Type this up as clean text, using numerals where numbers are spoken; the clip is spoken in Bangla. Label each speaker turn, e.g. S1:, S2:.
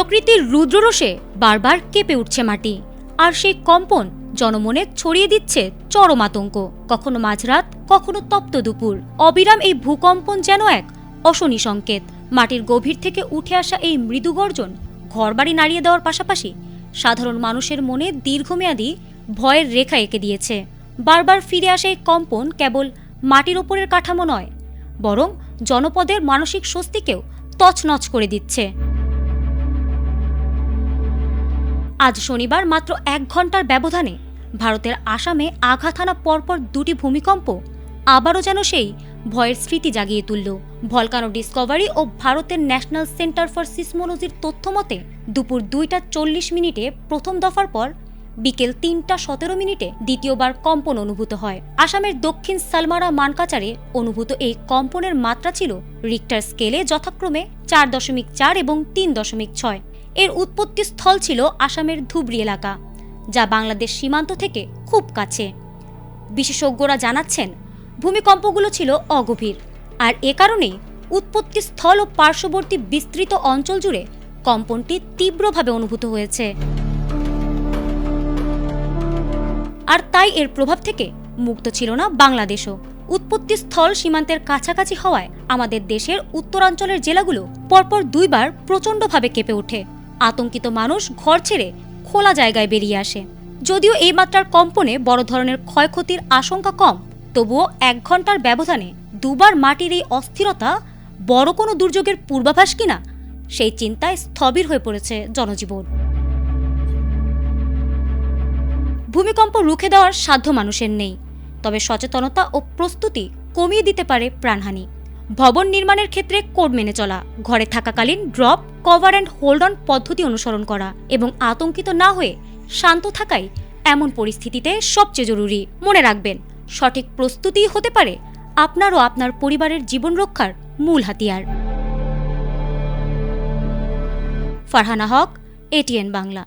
S1: প্রকৃতির রুদ্ররোষে বারবার কেঁপে উঠছে মাটি, আর সেই কম্পন জনমনে ছড়িয়ে দিচ্ছে চরম আতঙ্ক। কখনো মাঝরাত, কখনো তপ্ত দুপুর, অবিরাম এই ভূকম্পন যেন এক অশনি সংকেত। মাটির গভীর থেকে উঠে আসা এই মৃদু গর্জন ঘরবাড়ি নাড়িয়ে দেওয়ার পাশাপাশি সাধারণ মানুষের মনে দীর্ঘমেয়াদী ভয়ের রেখা এঁকে দিয়েছে। বারবার ফিরে আসা এই কম্পন কেবল মাটির ওপরের কাঠামো নয়, বরং জনপদের মানসিক স্বস্তিকেও তছনছ করে দিচ্ছে। আজ শনিবার মাত্র 1 ঘন্টার ব্যবধানে ভারতের আসামে আঘাত হানা পরপর 2টি ভূমিকম্প আবারও যেন সেই ভয়ের স্মৃতি জাগিয়ে তুলল। ভলকানো ডিসকভারি ও ভারতের ন্যাশনাল সেন্টার ফর সিসমোলজির তথ্য মতে দুপুর 2টা 40 মিনিটে প্রথম দফার পর বিকেল 3টা 17 মিনিটে দ্বিতীয়বার কম্পন অনুভূত হয়। আসামের দক্ষিণ সালমারা মানকাচারে অনুভূত এই কম্পনের মাত্রা ছিল রিক্টার স্কেলে যথাক্রমে 4.4 এবং 3.6। এর উৎপত্তি স্থল ছিল আসামের ধুবড়ী এলাকা, যা বাংলাদেশ সীমান্ত থেকে খুব কাছে। বিশেষজ্ঞরা জানাচ্ছেন, ভূমিকম্পগুলো ছিল অগভীর, আর এ কারণেই উৎপত্তি স্থল ও পার্শ্ববর্তী বিস্তৃত অঞ্চল জুড়ে কম্পনটি তীব্রভাবে অনুভূত হয়েছে। আর তাই এর প্রভাব থেকে মুক্ত ছিল না বাংলাদেশও। উৎপত্তি স্থল সীমান্তের কাছাকাছি হওয়ায় আমাদের দেশের উত্তরাঞ্চলের জেলাগুলো পরপর 2বার প্রচণ্ডভাবে কেঁপে ওঠে। আতঙ্কিত মানুষ ঘর ছেড়ে খোলা জায়গায় বেরিয়ে আসে। যদিও এই মাত্রার কম্পনে বড় ধরনের ক্ষয়ক্ষতির আশঙ্কা কম, তবুও 1 ঘন্টার ব্যবধানে 2বার মাটির এই অস্থিরতা বড় কোনো দুর্যোগের পূর্বাভাস কিনা, সেই চিন্তায় স্থবির হয়ে পড়েছে জনজীবন। ভূমিকম্প রুখে দেওয়ার সাধ্য মানুষের নেই, তবে সচেতনতা ও প্রস্তুতি কমিয়ে দিতে পারে প্রাণহানি। ভবন নির্মাণের ক্ষেত্রে কোড মেনে চলা, ঘরে থাকাকালীন drop, cover and hold on পদ্ধতি অনুসরণ করা এবং আতঙ্কিত না হয়ে শান্ত থাকাই এমন পরিস্থিতিতে সবচেয়ে জরুরি। মনে রাখবেন, সঠিক প্রস্তুতিই হতে পারে আপনার ও আপনার পরিবারের জীবন রক্ষার মূল হাতিয়ার। ফারহানা হক, ATN বাংলা।